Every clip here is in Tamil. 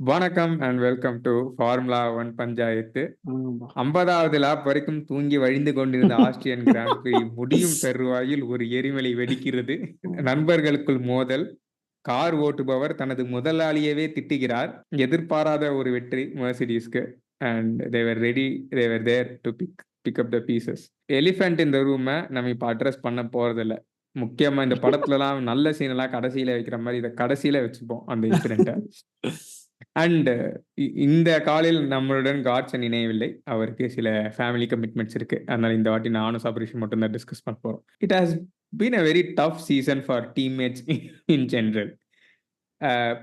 வணக்கம் and welcome to formula 1 panchayat. ஆமா. 50வது லாப் வரைக்கும் தூங்கி வழிந்து கொண்டிருந்த ஆஸ்ட்ரியன் கிராண்ட் பிரீ முடியும் தருவாயில் ஒரு எரிமலை வெடிக்கிறது. நண்பர்களுக்குள் மோதல். கார் ஓட்டுபவர் தனது முதலாளியவே திட்டுகிறார். எதிர்பாராத ஒரு வெற்றி மெர்சிடிஸ்க்கு. And they were there to pick up the pieces. Elephant இந்த ரூமை நம்ம இப்போ அட்ரஸ் பண்ண போறதில்ல. முக்கியமா இந்த படத்துலலாம் நல்ல சீன் எல்லாம் கடைசியில வைக்கிற மாதிரி இதை கடைசியில வச்சுப்போம் அந்த இன்சிடென்ட்டை. அண்ட் இந்த காலையில் நம்மளுடன் காட்சன் இணையவில்லை. அவருக்கு சில ஃபேமிலி கமிட்மெண்ட்ஸ் இருக்கு. அதனால இந்த வாட்டி நானும் சபரிஷ் மட்டும் தான் டிஸ்கஸ் பண்ண போறோம். It has been a very tough season for teammates in general.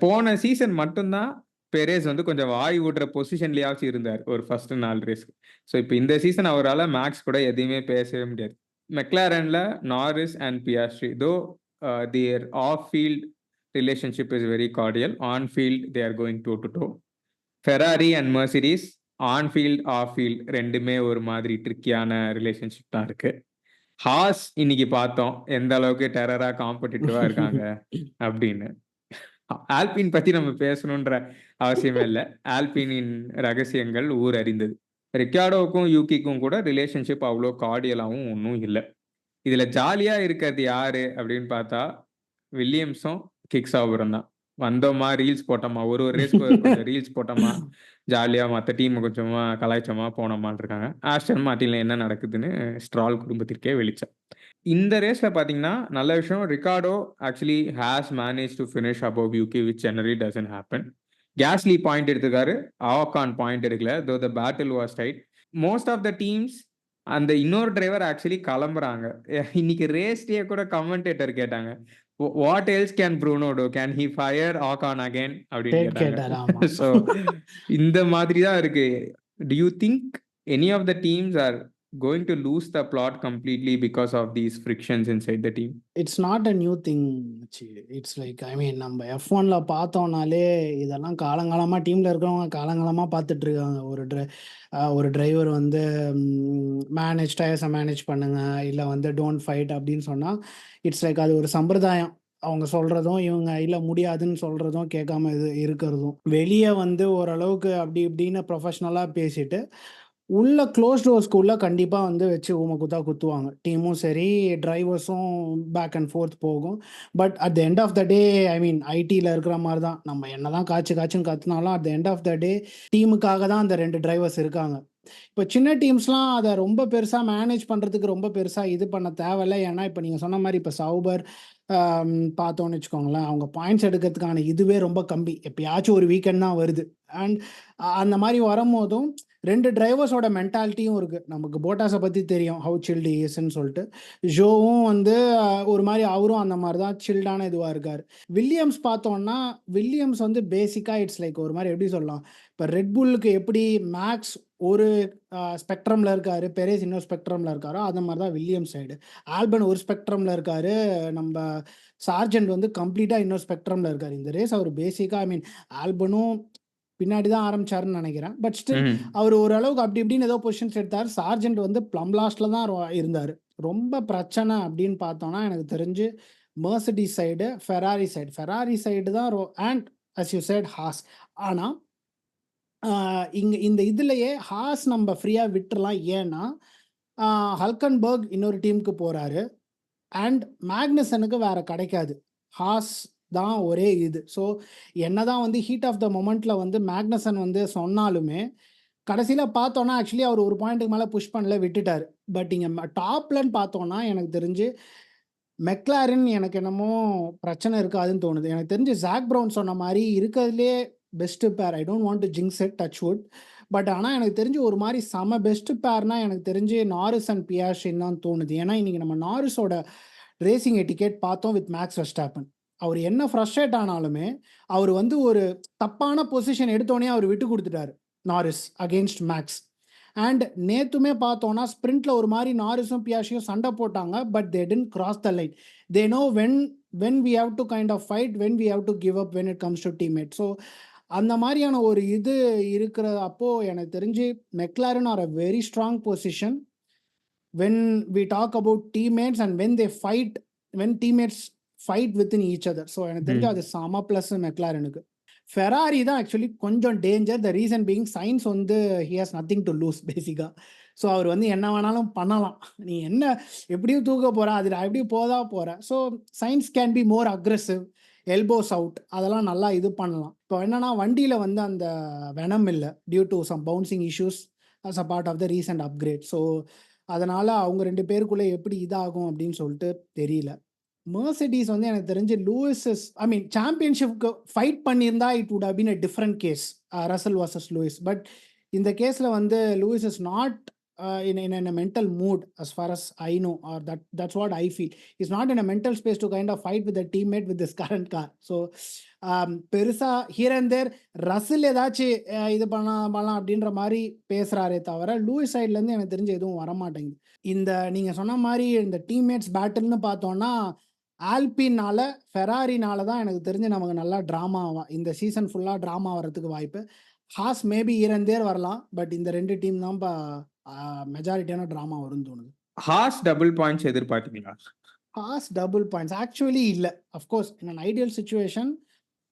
போன சீசன் மட்டும்தான் பெரேஸ் வந்து கொஞ்சம் வாய் விடுற பொசிஷன்லயாச்சும் இருந்தார் ஒரு ஃபர்ஸ்ட் 4 ரேஸ். ஸோ இப்போ இந்த சீசன் அவரால் மேக்ஸ் கூட எதையுமே பேசவே முடியாது. மெக்லாரன்ல Norris and Piastri though their off field relationship is very cordial. On field they are going toe to toe. Ferrari and Mercedes on field off field ரெண்டுமே ஒரு மாதிரி ட்ரிக்கியான ரிலேஷன்ஷிப் தான் இருக்கு. ஹாஸ் இன்னைக்கு பார்த்தோம் எந்த அளவுக்கு டெரரா காம்படிட்டிவா இருக்காங்க அப்படின்னு. ஆல்பின் பத்தி நம்ம பேசணுன்ற அவசியமே இல்லை. ஆல்பினின் ரகசியங்கள் ஊர் அறிந்தது. ரிக்கார்டோவுக்கும் யூகிக்கும் கூட ரிலேஷன்ஷிப் அவ்வளோ கார்டியலாகவும் ஒன்றும் இல்லை. இதுல ஜாலியா இருக்கிறது யாரு அப்படின்னு பார்த்தா வில்லியம்ஸும் கிக் சாவரும் தான். வந்தோமா ரீல்ஸ் போட்டோமா, ஒரு ரேஸ்க்கு கொஞ்சம் ரீல்ஸ் போட்டோமா, ஜாலியா மற்ற டீம் கொஞ்சமா கலாய்ச்சோமா போனோமான் இருக்காங்க. ஆஸ்டன் மார்டின்ல என்ன நடக்குதுன்னு ஸ்ட்ரால் குடும்பத்திற்கே வெளிச்சம். இந்த ரேஸ்ல பாத்தீங்கன்னா நல்ல விஷயம், Ricciardo actually has managed to finish above Yuki which generally doesn't happen. Gasly point எடுத்துக்காரு, ஆகான் பாயிண்ட் எடுக்கல. Though the battle was tight. Most of the teams அந்த இன்னொரு டிரைவர் ஆக்சுவலி கிளம்புறாங்க. இன்னைக்கு ரேஸ்லயே கூட கமெண்டேட்டர் கேட்டாங்க, what else can Bruno do, can he fire Ocon again அப்படின்னு கேட்டாங்க. ஸோ இந்த மாதிரி தான் இருக்கு. Do you think any of the teams are going to lose the plot completely because of these frictions inside the team? It's not a new thing. It's like, I mean, நம்ம F1ல பார்த்தோம்னாலே இதெல்லாம் காலங்காலமாக டீமில் இருக்கிறவங்க காலங்காலமாக பார்த்துட்டு இருக்காங்க. ஒரு டிரைவர் வந்து டயர்ஸை மேனேஜ் பண்ணுங்க, இல்லை வந்து டோன்ட் ஃபைட் அப்படின்னு சொன்னால் இட்ஸ் லைக் அது ஒரு சம்பிரதாயம். அவங்க சொல்கிறதும் இவங்க இல்லை முடியாதுன்னு சொல்கிறதும் கேட்காம இருக்கிறதும், வெளியே வந்து ஓரளவுக்கு அப்படி இப்படின்னு ப்ரொஃபஷ்னலாக பேசிட்டு உள்ள க்ளோஸ் டோர்ஸ்க்குள்ள கண்டிப்பாக வந்து வச்சு குத்துவாங்க. டீமும் சரி, டிரைவர்ஸும் பேக் அண்ட் ஃபோர்த் போகும். But at the end of the day, I mean ஐடியில் இருக்கிற மாதிரி தான், நம்ம என்ன தான் காய்ச்சுன்னு கற்றுனாலும் at the end of the day டீமுக்காக தான் அந்த 2 டிரைவர்ஸ் இருக்காங்க. இப்போ சின்ன டீம்ஸ்லாம் அதை ரொம்ப பெருசாக மேனேஜ் பண்ணுறதுக்கு ரொம்ப பெருசாக இது பண்ண தேவையில்லை. ஏன்னா இப்போ நீங்கள் சொன்ன மாதிரி இப்போ சௌபர் பார்த்தோன்னு வச்சுக்கோங்களேன், அவங்க பாயிண்ட்ஸ் எடுக்கிறதுக்கான இதுவே ரொம்ப கம்மி. எப்பயாச்சும் ஒரு வீக்கெண்ட் தான் வருது. அண்ட் அந்த மாதிரி வரும்போதும் 2 டிரைவர்ஸோட மென்டாலிட்டியும் இருக்குது. நமக்கு போட்டாஸை பற்றி தெரியும், ஹவு சில்டு இஸ்ன்னு சொல்லிட்டு. ஜோவும் வந்து ஒரு மாதிரி அவரும் அந்த மாதிரி தான் சில்டான இதுவாக இருக்கார். வில்லியம்ஸ் பார்த்தோன்னா, வில்லியம்ஸ் வந்து பேசிக்காக இட்ஸ் லைக் ஒரு மாதிரி எப்படி சொல்லலாம், இப்போ ரெட்புல்லுக்கு எப்படி மேக்ஸ் ஒரு ஸ்பெக்ட்ரமில் இருக்கார், பெரேஸ் இன்னொரு ஸ்பெக்ட்ரமில் இருக்காரோ அது மாதிரி தான் வில்லியம்ஸ் சைடு. ஆல்பன் ஒரு ஸ்பெக்ட்ரமில் இருக்கார், நம்ம சார்ஜென்ட் வந்து கம்ப்ளீட்டாக இன்னொரு ஸ்பெக்ட்ரமில் இருக்கார். இந்த ரேஸ் அவர் பேசிக்காக, ஐ மீன் ஆல்பனும் பின்னாடி தான் ஆரம்பிச்சாருன்னு நினைக்கிறேன். பட் ஸ்டில் அவர் ஓரளவுக்கு அப்படி இப்படின்னு ஏதோ பொசிஷன்ஸ் எடுத்தார். சார்ஜென்ட் வந்து ப்ளம் லாஸ்ட்ல தான் இருந்தார். ரொம்ப பிரச்சனை அப்படின்னு பார்த்தோன்னா எனக்கு தெரிஞ்சு மெர்சிடிஸ் சைடு, ஃபெராரி சைடு தான் and as you side Haas. ஆனால் இங்கே இந்த இதுலையே ஹாஸ் நம்ம ஃப்ரீயாக விட்டுறலாம். ஏன்னா ஹல்கன்பர்க் இன்னொரு டீமுக்கு போகிறாரு அண்ட் மேக்னசனுக்கு வேற கிடைக்காது. ஹாஸ் தான் ஒரே இது. ஸோ என்னதான் வந்து ஹீட் ஆஃப் த மொமெண்ட்டில் வந்து மேக்னசன் வந்து சொன்னாலுமே கடைசியில் பார்த்தோன்னா ஆக்சுவலி அவர் ஒரு பாயிண்ட்டுக்கு மேலே புஷ் பண்ணல, விட்டுட்டார். பட் இங்கே டாப்லன்னு பார்த்தோன்னா எனக்கு தெரிஞ்சு மெக்லாரின் எனக்கு என்னமோ பிரச்சனை இருக்காதுன்னு தோணுது. எனக்கு தெரிஞ்சு ஜாக் ப்ரவுன் சொன்ன மாதிரி இருக்கிறதுலே best pair. I don't want to jinx it, touch wood. But ஆனால் எனக்கு தெரிஞ்சு ஒரு மாதிரி செம பெஸ்ட்டு பேர்னா எனக்கு தெரிஞ்சு நாரிஸ் அண்ட் பியாஸ்ட்ரின்னு தான் தோணுது. ஏன்னா இன்றைக்கி நம்ம நாரிஸோட ரேசிங் எட்டிகேட் பார்த்தோம் வித் மேக்ஸ் வெர்ஸ்டாப்பன். அவர் என்ன ஃப்ரஸ்ட்ரேட் ஆனாலுமே அவர் வந்து ஒரு தப்பான பொசிஷன் எடுத்தோடனே அவர் விட்டு கொடுத்துட்டாரு நாரிஸ் அகெயின்ஸ்ட் மேக்ஸ். அண்ட் நேத்துமே பார்த்தோன்னா ஸ்ப்ரிண்ட்ல ஒரு மாதிரி நாரிஸும் பியாஷியும் சண்டை போட்டாங்க. But they didn't cross the line. They know when we have to kind of fight, when we have to give up when it comes to teammate. So அந்த மாதிரியான ஒரு இது இருக்கிற அப்போ எனக்கு தெரிஞ்சு McLaren are a very strong position when we talk about teammates and when they fight, when teammates fight within each other. So எனக்கு தெரிஞ்சு அது சம ப்ளஸ் மெக்லாரனுக்கு. ஃபெராரி தான் ஆக்சுவலி கொஞ்சம் danger. The reason being Sainz வந்து he has nothing to lose basically. So அவர் வந்து என்ன வேணாலும் பண்ணலாம். நீ என்ன எப்படியும் தூக்க போற, அது நான் எப்படியும் போதா போறேன். So science can be more aggressive, elbows out அதெல்லாம் நல்லா இது பண்ணலாம். இப்போ என்னன்னா வண்டியில வந்து அந்த வெனம் இல்ல due to some bouncing issues as a part of the recent upgrade. So அதனால அவங்க 2 பேருக்குள்ள எப்படி இதாகும் அப்படின்னு சொல்லிட்டு தெரியல. மெர்சிடிஸ் வந்து எனக்கு தெரிஞ்சு லூயிஸஸ் ஐ மீன் சாம்பியன்ஷிப்க்கு ஃபைட் பண்ணியிருந்தா it would have been a different case, Russell versus Lewis. But இந்த கேஸில் வந்து Lewis is not in a mental mood as far as I know, or that's what I feel. He's not in a mental space to kind of fight with a teammate with this current car. So பெருசா here and there ரசில் ஏதாச்சும் இது பண்ணலாம் அப்படின்ற மாதிரி பேசுறாரே தவிர லூயிஸ் சைட்லேருந்து எனக்கு தெரிஞ்சு எதுவும் வரமாட்டேங்குது. இந்த நீங்க சொன்ன மாதிரி இந்த டீம்மேட்ஸ் பேட்டில்னு பார்த்தோம்னா ஆல்பின்னால ஃபெராரினால தான் எனக்கு தெரிஞ்சு நமக்கு நல்லா ட்ராமா இந்த சீசன் ஃபுல்லாக ட்ராமா வர்றதுக்கு வாய்ப்பு. ஹாஸ் மேபி இரண்டேர் வரலாம், பட் இந்த 2 டீம் தான் மெஜாரிட்டியான ட்ராமா வரும்னு தோணுது. ஹாஸ் டபுள் பாயிண்ட்ஸ் எதிர்பார்த்தீங்களா? ஹாஸ் டபுள் பாயிண்ட்ஸ் ஆக்சுவலி இல்லை. Of course in an ideal situation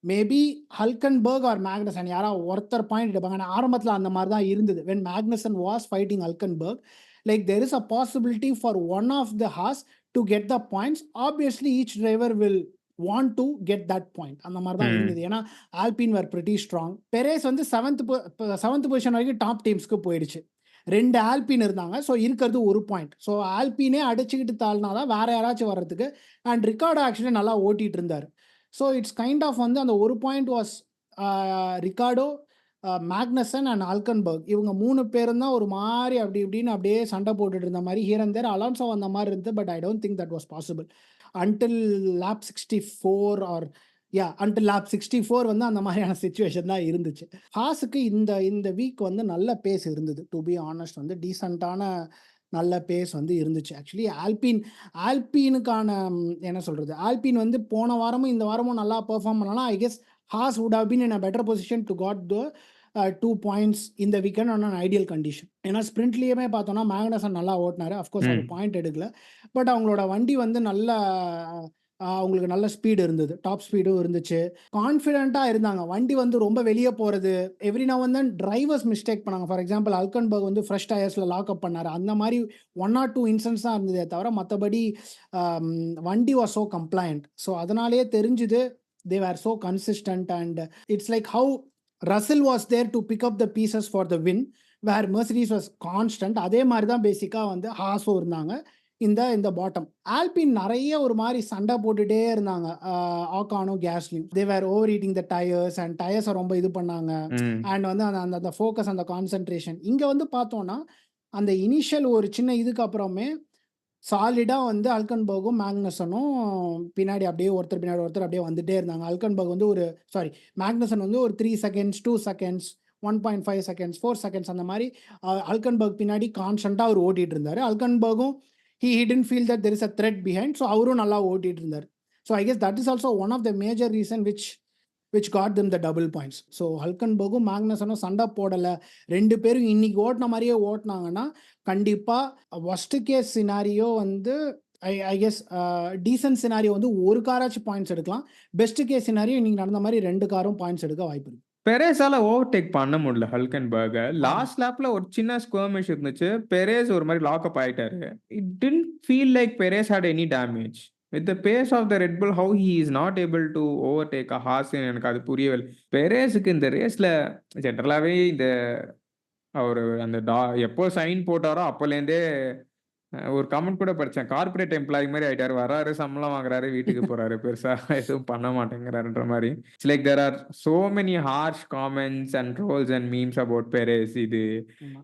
maybe Hulkenberg or Magnussen யாராவது ஒருத்தர் பாயிண்ட் எடுப்பாங்க. ஆனால் ஆரம்பத்தில் அந்த மாதிரி தான் இருந்தது. When Magnussen was fighting Hulkenberg, like there is a possibility for one of the Haas to get the points. Obviously each driver will want to get that point. அந்த மாதிரி தான் இருந்தது. ஏன்னா ஆல்பின் வர் பிரிட்டி ஸ்ட்ராங். பெரேஸ் வந்து செவன்த் பொசிஷன் வரைக்கும் டாப் டீம்ஸ்க்கு போயிடுச்சு. 2 ஆல்பின் இருந்தாங்க. ஸோ இருக்கிறது 1 பாயிண்ட். ஸோ ஆல்பினே அடிச்சுக்கிட்டு தாழ்னாதான் வேற யாராச்சும் வர்றதுக்கு. அண்ட் ரிக்கார்டோ ஆக்சுவலி நல்லா ஓட்டிட்டு இருந்தார். ஸோ இட்ஸ் கைண்ட் ஆஃப் வந்து அந்த 1 point was Ricciardo, Magnussen and Hulkenberg. இவங்க 3 பேரும் தான் ஒரு மாதிரி அப்படி இப்படின்னு அப்படியே சண்டை போட்டுட்டு இருந்த மாதிரி ஹியர் அண்ட் தேர் அலான்சோ அந்த மாதிரி இருந்தது. But I don't think that was possible until lap 64 or until lap 64 வந்து அந்த மாதிரியான சிச்சுவேஷன் தான் இருந்துச்சு. ஹாஸுக்கு இந்த வீக் வந்து நல்ல பேஸ் இருந்தது. டு பி ஆனஸ்ட் வந்து டீசெண்டான நல்ல பேஸ் வந்து இருந்துச்சு. ஆக்சுவலி ஆல்பினுக்கான என்ன சொல்றது, ஆல்பின் வந்து போன வாரமும் இந்த வாரமும் நல்லா பெர்ஃபார்ம் பண்ணலாம். I guess Haas would have been in a better position to got the 2 points இந்த weekend on an ideal condition. ஏன்னா ஸ்ப்ரிண்ட்லேயுமே பார்த்தோம்னா மேக்னசன் நல்லா ஓட்டினாரு. அஃப்கோர்ஸ் அவர் பாயிண்ட் எடுக்கல. பட் அவங்களோட வண்டி வந்து நல்ல அவங்களுக்கு நல்ல ஸ்பீடு இருந்தது, டாப் ஸ்பீடும் இருந்துச்சு, கான்ஃபிடென்ட்டாக இருந்தாங்க. வண்டி வந்து ரொம்ப வெளியே போகிறது every now and then drivers mistake பண்ணாங்க. ஃபார் எக்ஸாம்பிள் ஹல்கன்பர்க் வந்து ஃப்ரெஷ் டயர்ஸில் லாக்அப் பண்ணார். அந்த மாதிரி 1 or 2 இன்ஸ்டன்ஸ் தான் இருந்ததே தவிர மற்றபடி வண்டி வாஸ் ஸோ கம்ப்ளைண்ட். ஸோ அதனாலேயே தெரிஞ்சுது they were so consistent, and it's like how Russell was there to pick up the pieces for the win, where Mercedes was constant. அதே மாதிரி தான் பேசிக்காக வந்து ஹாஸும் இருந்தாங்க இந்த பாட்டம். ஆல்பின் நிறைய ஒரு மாதிரி சண்டை போட்டுட்டே இருந்தாங்க. ஆக்கானும் கேஸ்லியும் they were over eating the tyres and டயர்ஸை ரொம்ப இது பண்ணாங்க. அண்ட் வந்து அந்த ஃபோக்கஸ், அந்த கான்சென்ட்ரேஷன் இங்கே வந்து பார்த்தோன்னா அந்த இனிஷியல் ஒரு சின்ன இதுக்கு அப்புறமே சாலிடாக வந்து ஹல்கன்பர்கும் மேக்னசனும் பின்னாடி அப்படியே ஒருத்தர் பின்னாடி ஒருத்தர் அப்படியே வந்துட்டே இருந்தாங்க. ஹல்கன்பர்க் வந்து மேக்னசன் வந்து ஒரு 3 seconds 2 seconds 1.5 seconds 4 seconds அந்த மாதிரி ஹல்கன்பர்க் பின்னாடி கான்ஸ்டண்ட்டாக அவர் ஓட்டிகிட்டு இருந்தார். ஹல்கன்பர்கும் he didn't feel that there is a threat behind, so அவரும் நல்லா ஓட்டிட்டு இருந்தார். So I guess that is also one of the major reason which got them the double points. So ஹல்கன்பர்கும் மேக்னசனும் சண்டை போடலை, 2 பேரும் இன்னைக்கு ஓட்டின மாதிரியே ஓட்டினாங்கன்னா கண்டிப்பாக worst case scenario வந்து ஐ கெஸ் டீசன்ட் சினாரியோ வந்து ஒரு காராச்சும் பாயிண்ட்ஸ் எடுக்கலாம். பெஸ்ட் கேஸ் சினாரியோ இன்னைக்கு நடந்த மாதிரி 2 காரும் பாயிண்ட்ஸ் எடுக்க வாய்ப்பு இருக்கு. பெரேஸால ஓவர்டேக் பண்ண முடியல ஹல்கன்பர்க. லாஸ்ட் லேப்ல ஒரு சின்ன ஸ்குவர்மிஷ் இருந்துச்சு. பெரேஸ் ஒரு மாதிரி லாக்அப் ஆயிட்டாரு. It didn't feel like Perez had any damage. With the pace of the Red Bull how he is not able to overtake a Haas, எனக்கு அது புரியவில்லை. பெரேஸுக்கு இந்த ரேஸ்ல ஜென்ரலாகவே அவர் அந்த எப்போ சைன் போட்டாரோ அப்போலேருந்தே ஒரு கமெண்ட் கூட படித்தேன், கார்பரேட் எம்ப்ளாயி மாதிரி ஆயிட்டாரு. வராரு, சம்பளம் வாங்குறாரு, வீட்டுக்கு போறாரு, பெருசா எதுவும் பண்ண மாட்டேங்கிறாருன்ற மாதிரி. It's like there are so many harsh comments and trolls and memes about Perez.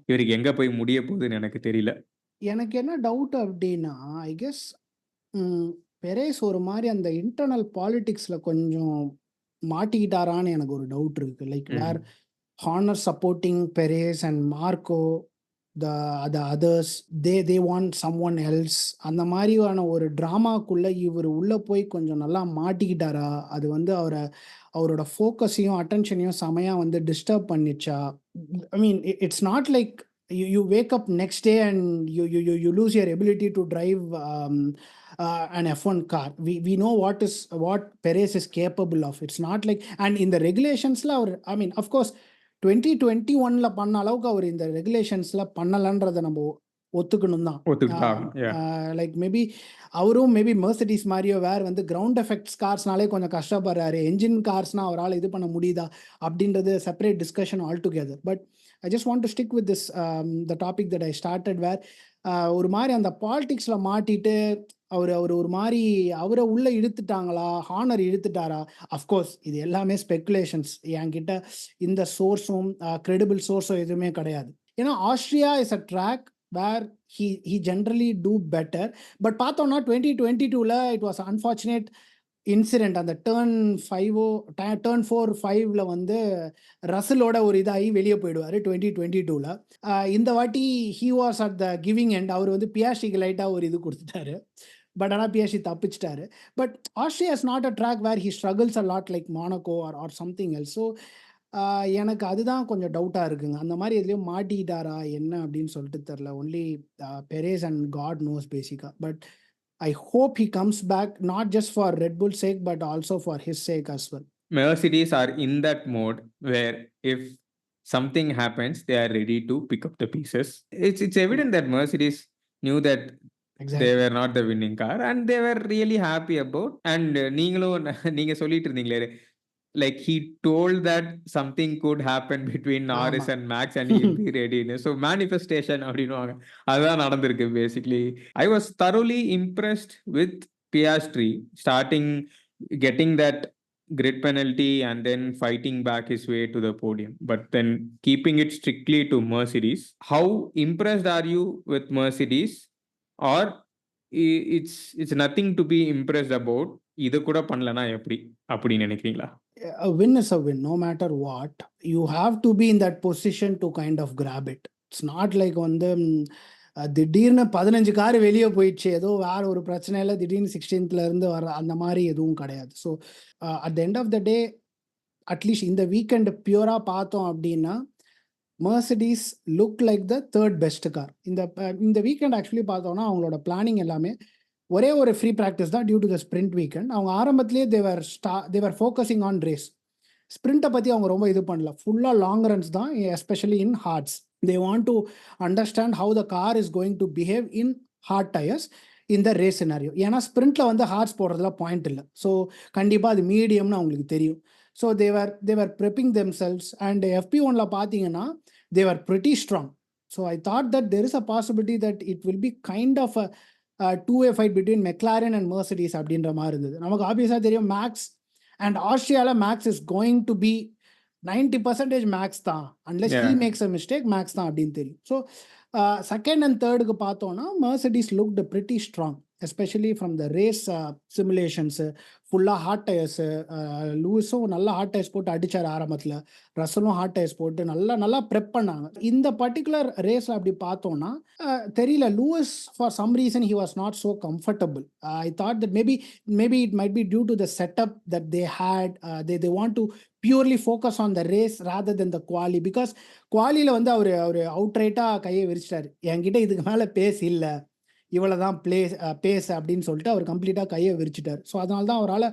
இவருக்கு எங்க போய் முடிய போகுதுன்னு எனக்கு தெரியல. எனக்கு என்ன டவுட் அப்படின்னா, ஐ கெஸ் பெரேஸ் ஒரு மாதிரி அந்த இன்டர்னல் பாலிடிக்ஸ்ல கொஞ்சம் மாட்டிக்கிட்டாரான்னு எனக்கு ஒரு டவுட் இருக்கு. Like where Horner supporting Perez and Marko the others they want someone else. அந்த மாதிரியான ஒரு ட்ராமாக்குள்ள இவர் உள்ள போய் கொஞ்சம் நல்லா மாட்டிக்கிட்டாரா? அது வந்து அவரோட ஃபோக்கஸையும் அட்டென்ஷனையும் செமையா வந்து டிஸ்டர்ப் பண்ணிச்சா? I mean it's not like you wake up next day and you lose your ability to drive an F1 car. We know what Perez is capable of. It's not like, and in the regulations la, I mean, of course 2021ல பண்ண அளவுக்கு அவர் இந்த ரெகுலேஷன்ஸ்ல பண்ணலன்றதை நம்ம ஒத்துக்கணும் தான். ஒத்துக்கிட்டாங்க. Yeah. லைக் மேபி அவரும் மேபி மெர்சிடிஸ் மாதிரியோ வந்து கிரவுண்ட் எஃபெக்ட்ஸ் கார்ஸ்னாலே கொஞ்சம் கஷ்டப்படுறாரு, என்ஜின் கார்ஸ்னா அவரால் இது பண்ண முடியுதா அப்படின்றது separate discussion altogether. But I just want to stick with this the topic that I started where ஒரு மாதிரி அந்த பாலிடிக்ஸில் மாட்டிட்டு அவர் ஒரு மாதிரி அவரை உள்ள இழுத்துட்டாங்களா, ஹானர் இழுத்துட்டாரா? அஃப்கோர்ஸ் இது எல்லாமே ஸ்பெக்குலேஷன்ஸ். என்கிட்ட இந்த சோர்ஸும் கிரெடிபிள் சோர்ஸும் எதுவுமே கிடையாது. ஏன்னா Austria is a track where he generally do better. But பார்த்தோம்னா 2022ல இட் வாஸ் அன்ஃபார்ச்சுனேட் இன்சிடென்ட். அந்த டர்ன் 4-5ல வந்து ரசலோட ஒரு இதாகி வெளியே போயிடுவார் 2022ல. இந்த வாட்டி he was at the giving end. அவர் வந்து பியாஷிக்கு லைட்டாக ஒரு இது கொடுத்துட்டாரு, பட் ஆனால் பியாஷி தப்பிச்சிட்டாரு. But Austria is not a track where he struggles a lot like Monaco or something else. So எனக்கு அதுதான் கொஞ்சம் டவுட்டாக இருக்குங்க. அந்த மாதிரி எதுலேயும் மாட்டிக்கிட்டாரா என்ன அப்படின்னு சொல்லிட்டு தெரில. Only Perez and God knows பேசிக்காக. But I hope he comes back, not just for Red Bull's sake, but also for his sake as well. Mercedes are in that mode where if something happens, they are ready to pick up the pieces. It's evident that Mercedes knew that Exactly. they were not the winning car and they were really happy about. And நீங்க சொல்லிட்டு இருந்தீங்களே, like he told that something could happen between Norris and Max and he'll be ready. So manifestation அப்படின்னுவாங்க, அதுதான் நடந்திருக்கு basically. I was thoroughly impressed with Piastri starting getting that grid penalty and then fighting back his way to the podium, but then keeping it strictly to Mercedes. How impressed are you with Mercedes, or it's nothing to be impressed about? இது கூட பண்ணலனா எப்படி அப்படின்னு நினைக்கிறீங்களா? A win is a win, no matter what. You have to be in that position to kind of grab it. It's not like வந்து திடீர்னு 15 கார் வெளியே போயிடுச்சு, ஏதோ வேற ஒரு பிரச்சனையில் திடீர்னு 16th இருந்து வர அந்த மாதிரி எதுவும் கிடையாது. So at the end of the day, at least இந்த வீக்கெண்ட் பியூரா பார்த்தோம் அப்படின்னா Mercedes look like the third best car. இந்த வீக்கெண்ட் ஆக்சுவலி பார்த்தோம்னா அவங்களோட பிளானிங் எல்லாமே ஒரே ஒரு ஃப்ரீ ப்ராக்டிஸ் தான் due to the sprint weekend. அவங்க ஆரம்பத்திலேயே தேவர் ஃபோக்கஸிங் ஆன் ரேஸ். ஸ்ப்ரிண்ட்டை பற்றி அவங்க ரொம்ப இது பண்ணல, ஃபுல்லாக லாங் ரன்ஸ் தான், especially in hards. They want to understand how the car is going to behave in hard tires in the race scenario. ஏன்னா ஸ்ப்ரிண்ட்ல வந்து ஹார்ட்ஸ் போடுறதுல பாயிண்ட் இல்லை. ஸோ கண்டிப்பாக அது மீடியம்னு அவங்களுக்கு தெரியும். So they were prepping themselves. And FP1ல பார்த்தீங்கன்னா they were pretty strong. So I thought that there is a possibility that it will be kind of a two-way fight between McLaren and Mercedes அப்படின்ற மாதிரி இருந்தது. நமக்கு ஆப்வியஸாக தெரியும் மேக்ஸ் அண்ட் ஆஸ்ட்ரியாவில் Max is going to be 90% Max தான், unless he makes a mistake, Max தான் அப்படின்னு தெரியும். ஸோ செகண்ட் அண்ட் தேர்டுக்கு பார்த்தோன்னா Mercedes looked pretty strong, especially from the race simulations. ஃபுல்லாக ஹார்ட் டயர்ஸு, லூயிஸும் நல்லா ஹார்ட் டயர்ஸ் போட்டு அடித்தார் ஆரம்பத்தில், ரசலும் ஹார்ட் டயர்ஸ் போட்டு நல்லா ப்ரெப் பண்ணாங்க. இந்த பர்டிகுலர் ரேஸில் அப்படி பார்த்தோன்னா தெரியல, Lewis for some reason he was not so comfortable. I thought that maybe it might be due to the setup that they had. They want to purely focus on the race rather then the quali. Because குவாலியில் வந்து அவர் அவுட்ரைட்டாக கையை விரிச்சிட்டார், என்கிட்ட இதுக்கு மேலே பேஸ் இல்லை, இவ்வளோ தான் பேஸ் அப்படின்னு சொல்லிட்டு அவர் கம்ப்ளீட்டாக கையை விரிச்சிட்டார். ஸோ அதனால தான் அவரால்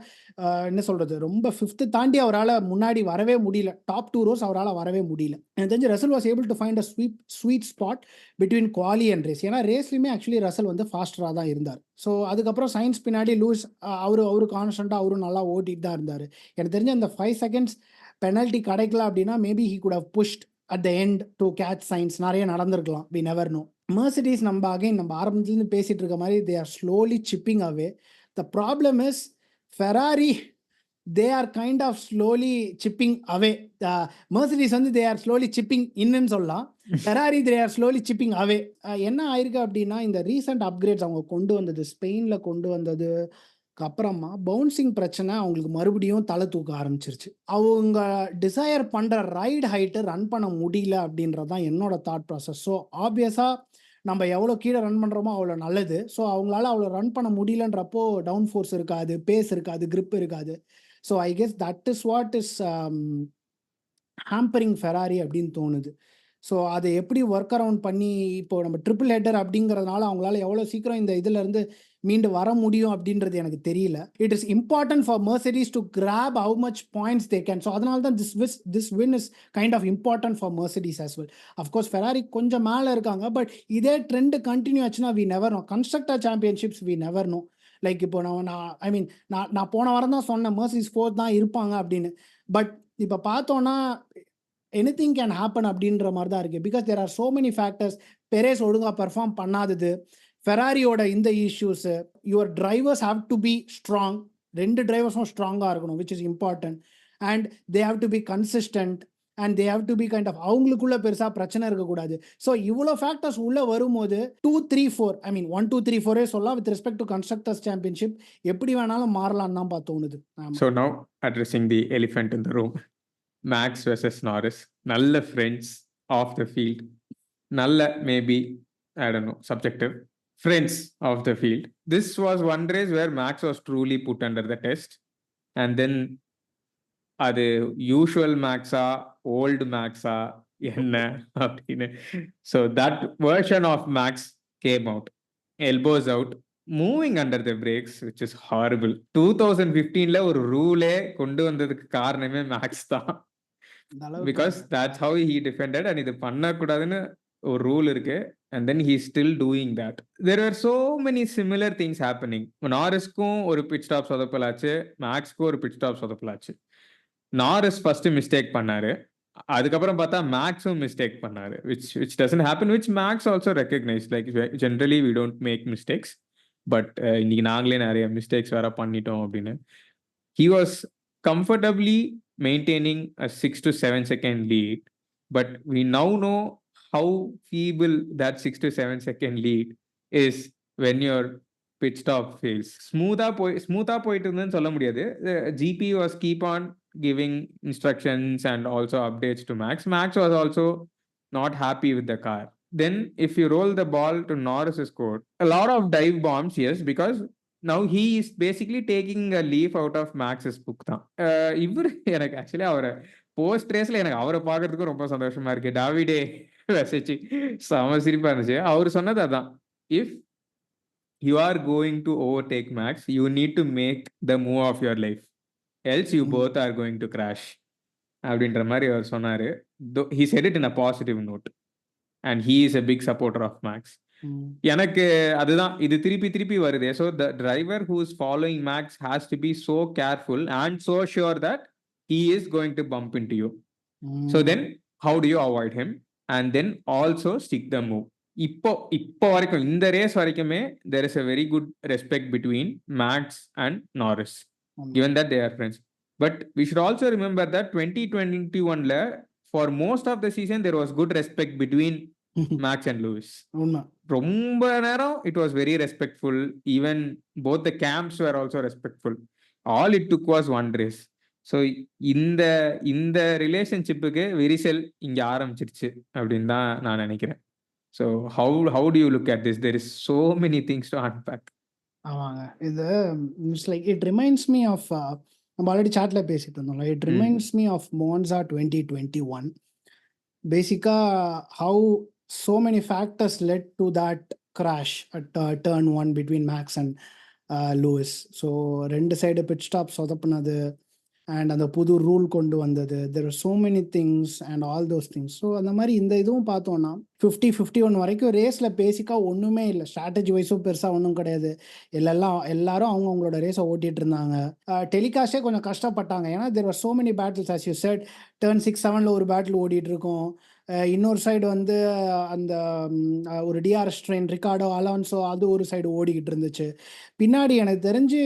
என்ன சொல்கிறது, ரொம்ப 5th தாண்டி அவரால் முன்னாடி வரவே முடியல. டாப் 2 rows அவரால் வரவே முடியல. எனக்கு தெரிஞ்சு Russell was able to find a sweet spot between quali and race. ஏன்னா ரேஸ்லையுமே ஆக்சுவலி ரசல் வந்து ஃபாஸ்டராக தான் இருந்தார். ஸோ அதுக்கப்புறம் சயின்ஸ் பின்னாடி லூயிஸ் அவரு கான்ஸ்டண்ட்டாக அவரும் நல்லா ஓட்டிட்டு தான் இருந்தார். எனக்கு தெரிஞ்ச அந்த 5 seconds பெனல்ட்டி கிடைக்கல அப்படின்னா maybe he could have pushed at the end to catch Sainz. நிறைய நடந்திருக்கலாம், வி நெவர் நோ. Mercedes நம்ம ஆரம்பத்துலேருந்து பேசிட்டு இருக்க மாதிரி they are slowly chipping away. The problem is Ferrari, they are kind of slowly chipping away. Mercedes வந்து they are slowly chipping இன்னுன்னு சொல்லலாம், Ferrari they are slowly chipping away. என்ன ஆயிருக்கு அப்படின்னா இந்த ரீசெண்ட் அப்கிரேட்ஸ் அவங்க கொண்டு வந்தது, ஸ்பெயினில் கொண்டு வந்தது அப்புறமா பவுன்சிங் பிரச்சனை அவங்களுக்கு மறுபடியும் தலை தூக்க ஆரம்பிச்சிருச்சு. அவங்க டிசையர் பண்ணுற ரைட் ஹைட்டு ரன் பண்ண முடியல அப்படின்றது தான் என்னோட தாட் ப்ராசஸ். ஸோ ஆப்வியஸாக நம்ம எவ்வளோ கீழே ரன் பண்ணுறோமோ அவ்வளோ நல்லது. ஸோ அவங்களால அவ்வளோ ரன் பண்ண முடியலன்றப்போ டவுன் ஃபோர்ஸ் இருக்காது, பேஸ் இருக்காது, grip இருக்காது. So I guess that is what is hampering Ferrari அப்படின்னு தோணுது. ஸோ அதை எப்படி ஒர்க் அரவுண்ட் பண்ணி இப்போ நம்ம ட்ரிபிள் ஹெட்டர் அப்படிங்கிறதுனால அவங்களால எவ்வளோ சீக்கிரம் இந்த இதிலேருந்து மீண்டு வர முடியும் அப்படின்றது எனக்கு தெரியல. It is important for Mercedes to grab how much points they can. So அதனால தான் this win is kind of important for Mercedes as well. Of course Ferrari கொஞ்சம் மேலே இருக்காங்க, பட் இதே ட்ரெண்ட் கண்டினியூ ஆச்சுன்னா we never know. Constructor championships we never know. Like இப்போ நான் போன வாரம் தான் சொன்னேன் மெர்சிடிஸ் 4th தான் இருப்பாங்க அப்படின்னு. பட் இப்போ பார்த்தோன்னா எனிதிங் கேன் ஹேப்பன் அப்படின்ற மாதிரி தான் இருக்குது. Because there are so many factors. Perez ஒழுங்காக பெர்ஃபார்ம் பண்ணாதது, ஃபெராரியோட இந்த issues, your drivers have to be strong. 2 டிரைவர்ஸும் ஸ்ட்ராங்காக இருக்கணும், which is important. And they have to be consistent and they have to be kind of அவங்களுக்குள்ள பெருசாக பிரச்சனை இருக்கக்கூடாது. ஸோ இவ்வளோ ஃபேக்டர்ஸ் உள்ளே வரும்போது 2, 3, 4 1, 2, 3, 4 சொல்லலாம். With respect to constructors championship எப்படி வேணாலும் மாறலான்னு தான் தோணுது. So now addressing the elephant in the room. Max versus Norris. நல்ல friends off the field. நல்ல maybe, I don't know, subjective. Friends of the field. This was one race where Max was truly put under the test. And then அது யூஷுவல் மேக்ஸா ஓல்டு மேக்ஸா என்ன அப்படின்னு. So that version of Max came out, elbows out, moving under the brakes, which is horrible. 2015 ஒரு ரூலே கொண்டு வந்ததுக்கு காரணமே மேக்ஸ் தான். Because that's how he defended. And இது பண்ணக்கூடாதுன்னு ஒரு ரூல் இருக்கு. And then he's still doing that. There were so many similar things happening. நாரிஸ்க்கும் ஒரு பிட் ஸ்டாப் சொதப்பலாச்சு, மேக்ஸ்க்கும் ஒரு பிட் ஸ்டாப் சொதப்பலாச்சு. நாரிஸ் ஃபர்ஸ்ட் மிஸ்டேக் பண்ணாரு, அதுக்கப்புறம் பார்த்தா மேக்ஸும் மிஸ்டேக் பண்ணாரு, which doesn't happen, which Max also recognized. Like generally we don't make mistakes, but இன்னைக்கு நாங்களே நிறைய மிஸ்டேக்ஸ் வேற பண்ணிட்டோம் அப்படின்னு. He was comfortably maintaining a 6 to 7 second lead, but we now know how feeble that 6 to 7 second lead is when your pit stop fails. ஸ்மூத்தா போயிட்டு இருந்ததுன்னு சொல்ல முடியாது. GP was keep on giving instructions and also updates to Max. Max was also not happy with the car. Then if you roll the ball to Norris's court, a lot of dive bombs, yes, because now he is basically taking a leaf out of Max's book தான். இவர் எனக்கு ஆக்சுவலி அவரை போஸ்ட் ரேஸ்ல எனக்கு அவரை பார்க்கறதுக்கு ரொம்ப சந்தோஷமா இருக்கு. டாவிடே வசிச்சு செம சிரிப்பா இருந்துச்சு. அவர் சொன்னது அதான், if you are going to overtake Max, you need to make the move of your life, else you both are going to crash அப்படின்ற மாதிரி அவர் சொன்னாரு. He said it in a positive note and he is a big supporter of Max. எனக்கு அதுதான் இது திருப்பி வருது. So the driver who is following Max has to be so careful and so sure that he is going to bump into you. So then how do you avoid him and then also stick the move? இப்போ வரைக்கும் இந்த ரேஸ் வரைக்குமே there is a very good respect between Max and Norris, given that they are friends. But we should also remember that 2021 for most of the season there was good respect between Max and Lewis. ரொம்ப நேரம் it was very respectful. Even both the camps were also respectful. All it took was one race. So இந்த ரிலேஷன்ஷிப்புக்கு விரிசல் இங்கே ஆரம்பிச்சிருச்சு அப்படின்னு தான் நான் நினைக்கிறேன். So how do you look at this? There is so many things to unpack. ஆமாங்க, இது it's like it reminds me of, நம்ம ஆல்ரெடி சாட்டில் பேசிட்டு இருந்தோம்ல, it reminds me of Monza 2021. பேசிக்காக how so many factors led to that crash at turn 1 between Max and Lewis. So ரெண்டு சைடு பிட் ஸ்டாப் சொதப்புனது அண்ட் அந்த புது ரூல் கொண்டு வந்தது, there are so many things and all those things. So அந்த மாதிரி இந்த இதுவும் பார்த்தோன்னா 50-51 வரைக்கும் ரேஸில் பேசிக்காக ஒன்றுமே இல்லை. ஸ்ட்ராட்டஜி வைஸும் பெருசாக ஒன்றும் கிடையாது. எல்லாரும் அவங்களோட ரேஸை ஓட்டிகிட்டு இருந்தாங்க. டெலிகாஸ்டே கொஞ்சம் கஷ்டப்பட்டாங்க, ஏன்னா there were so many battles as you said. Turn 6-7 ஒரு பேட்டில் ஓடிட்டு இருக்கோம். இன்னொரு சைடு வந்து அந்த ஒரு டிஆர்எஸ் ட்ரெயின் ரிகார்டோ அலான்சோ அது ஒரு சைடு ஓடிக்கிட்டு இருந்துச்சு. பின்னாடி எனக்கு தெரிஞ்சு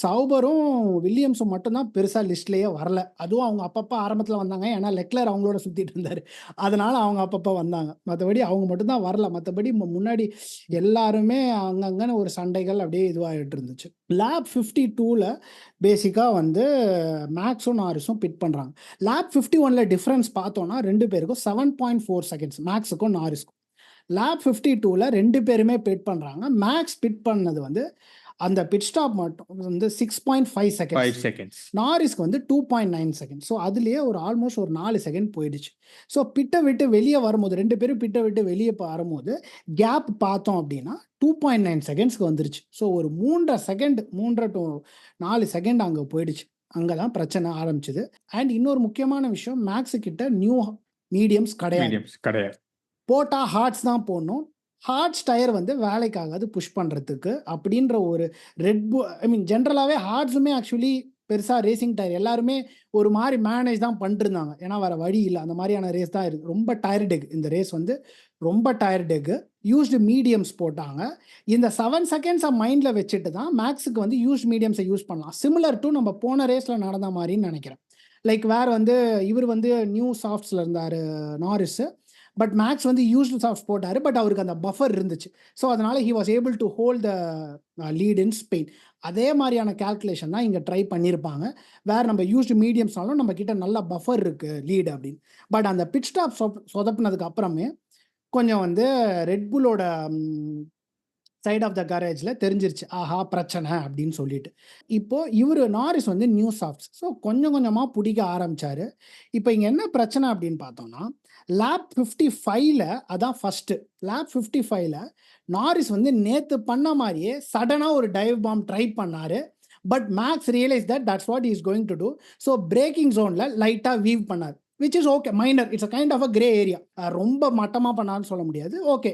சௌபரும் வில்லியம்ஸும் மட்டும்தான் பெருசாக லிஸ்ட்லேயே வரல. அதுவும் அவங்க அப்பப்போ ஆரம்பத்தில் வந்தாங்க, ஏன்னா லெக்லர் அவங்களோட சுற்றிட்டு இருந்தார், அதனால அவங்க அப்பப்போ வந்தாங்க. மற்றபடி அவங்க மட்டும்தான் வரல. மற்றபடி முன்னாடி எல்லாருமே அங்கங்கன்னு ஒரு சண்டைகள் அப்படியே இதுவாகிட்டு இருந்துச்சு. லேப் 52ல் பேசிக்காக வந்து மேக்ஸும் நாரிஸும் பிட் பண்ணுறாங்க. லேப் 51ல் டிஃப்ரென்ஸ் பார்த்தோன்னா 2 பேருக்கும் 7.4 seconds, மேக்ஸுக்கும் நாரிஸ்க்கும். லேப் 52ல் 2 பேருமே பிட் பண்ணுறாங்க. மேக்ஸ் பிட் பண்ணது வந்து அந்த பிட் ஸ்டாப் மட்டும் வந்து 6.5 5 செகண்ட்ஸ். seconds. நாரிஸ்க்கு வந்து 2.9 செகண்ட். ஸோ அதுலேயே ஒரு ஆல்மோஸ்ட் ஒரு 4 செகண்ட் போயிடுச்சு. ஸோ பிட்டை விட்டு வெளியே வரும்போது 2 பேரும் பிட்டை விட்டு வெளியே வரும்போது கேப் பார்த்தோம் அப்படின்னா 2.9 செகண்ட்ஸ்க்கு வந்துருச்சு. ஸோ ஒரு 3 to 4 செகண்ட் அங்கே போயிடுச்சு. அங்கே தான் பிரச்சனை ஆரம்பிச்சுது. அண்ட் இன்னொரு முக்கியமான விஷயம், மேக்ஸு கிட்ட நியூ மீடியம்ஸ் கிடையாது. Mediums கிடையாது. போட்டால் ஹார்ட்ஸ் தான் போடணும். ஹார்ட்ஸ் டயர் வந்து வேலைக்காகாது புஷ் பண்ணுறதுக்கு அப்படின்ற ஒரு ஜென்ரலாகவே ஹார்ட்ஸுமே ஆக்சுவலி பெருசாக ரேசிங் டயர் எல்லாருமே ஒரு மாதிரி மேனேஜ் தான் பண்ணிருந்தாங்க. ஏன்னா வேறு வழி இல்லை, அந்த மாதிரியான ரேஸ் தான் இருக்குது. ரொம்ப டயர்டெக் இந்த ரேஸ் வந்து ரொம்ப டயர்டெக்கு. யூஸ்டு மீடியம்ஸ் போட்டாங்க. இந்த 7 செகண்ட்ஸை மைண்டில் வச்சுட்டு தான் மேக்ஸுக்கு வந்து யூஸ்டு மீடியம்ஸை யூஸ் பண்ணலாம். சிமிலர் டு நம்ம போன ரேஸில் நடந்த மாதிரின்னு நினைக்கிறேன். லைக் வேறு வந்து இவர் வந்து நியூ சாஃப்ட்ஸில் இருந்தார் நாரிஸு. பட் மேக்ஸ் வந்து யூஸ்டு சாஃப்ட் போட்டார். பட் அவருக்கு அந்த பஃபர் இருந்துச்சு. ஸோ அதனால் he was able to hold the lead in Spain. அதே மாதிரியான கேல்குலேஷன் தான் இங்கே ட்ரை பண்ணியிருப்பாங்க. வேறு நம்ம யூஸ்டு மீடியம்ஸ்னாலும் நம்ம கிட்ட நல்ல பஃபர் இருக்குது லீடு அப்படின்னு. பட் அந்த பிட் ஸ்டாப் சொதப்பினதுக்கு அப்புறமே கொஞ்சம் வந்து ரெட்புல்லோட சைட் ஆஃப் த கரேஜில் தெரிஞ்சிருச்சு, ஆஹா பிரச்சனை அப்படின்னு சொல்லிட்டு. இப்போது இவர் நாரிஸ் வந்து நியூ சாஃப்ட்ஸ். ஸோ கொஞ்சம் கொஞ்சமாக பிடிக்க ஆரம்பித்தார். இப்போ இங்கே என்ன பிரச்சனை அப்படின்னு பார்த்தோம்னா, லேப் 55ல் அதான் ஃபஸ்ட்டு லேப் 55ல் நாரிஸ் வந்து நேற்று பண்ண மாதிரியே சடனாக ஒரு டைவ் பாம் ட்ரை பண்ணார். But Max realise that's what is going to do. So braking ஜோனில் லைட்டாக வீவ் பண்ணார், which is okay, minor. It's a kind of a grey area. ரொம்ப மட்டமாக பண்ணான்னு சொல்ல முடியாது. Okay,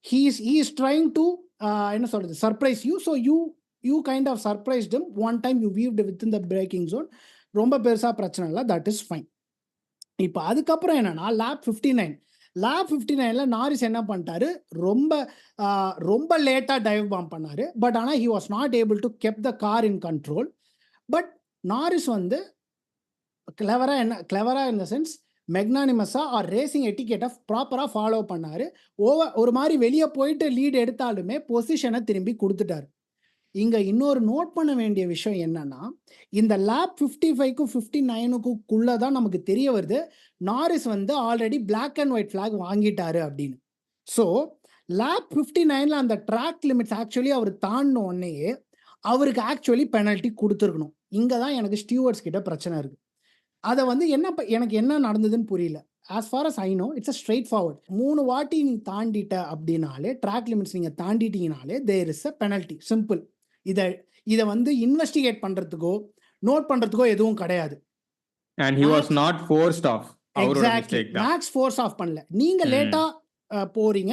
he is trying to என்ன சொல்கிறது, surprise you. So you kind of surprised him. One time you weaved within the braking zone. ரொம்ப பெருசாக பிரச்சனை இல்லை, தட் இஸ் ஃபைன். இப்போ அதுக்கப்புறம் என்னன்னா லேப் 59ல் நாரிஸ் என்ன பண்ணிட்டாரு, ரொம்ப லேட்டாக டைவ் பாம் பண்ணார். பட் ஆனால் he was not able to keep the car in control. But Norris வந்து கிளவராக இந்த சென்ஸ் மெக்னானிமஸாக ஆர் ரேசிங் எட்டிகேட்டை ப்ராப்பராக ஃபாலோ பண்ணார். ஒரு மாதிரி வெளியே போயிட்டு லீட் எடுத்தாலுமே பொசிஷனை திரும்பி கொடுத்துட்டார். இங்கே இன்னொரு நோட் பண்ண வேண்டிய விஷயம் என்னன்னா, இந்த லேப் 55க்கும் 59க்குள்ளே தான் நமக்கு தெரிய வருது நாரிஸ் வந்து already black and white flag வாங்கிட்டாரு அப்படின்னு. ஸோ லேப் 59ல் அந்த ட்ராக் லிமிட்ஸ் ஆக்சுவலி அவர் தாண்டின உடனேயே அவருக்கு ஆக்சுவலி பெனல்ட்டி கொடுத்துருக்கணும். இங்கே தான் எனக்கு ஸ்டீவர்ட்ஸ் கிட்ட பிரச்சனை இருக்குது. அதை வந்து எனக்கு என்ன நடந்ததுன்னு புரியல. As far as I know it's a straightforward. 3 வாட்டி நீ தாண்டிட்ட அப்படின்னாலே, ட்ராக் லிமிட்ஸ் நீங்கள் தாண்டிட்டீங்கனாலே there is a penalty. Simple. இதை வந்து இன்வெஸ்டிகேட் பண்ணுறதுக்கோ நோட் பண்ணுறதுக்கோ எதுவும் கிடையாது. And he was not forced off. Exactly. Max force off பண்ணல. நீங்கள் லேட்டாக போறீங்க,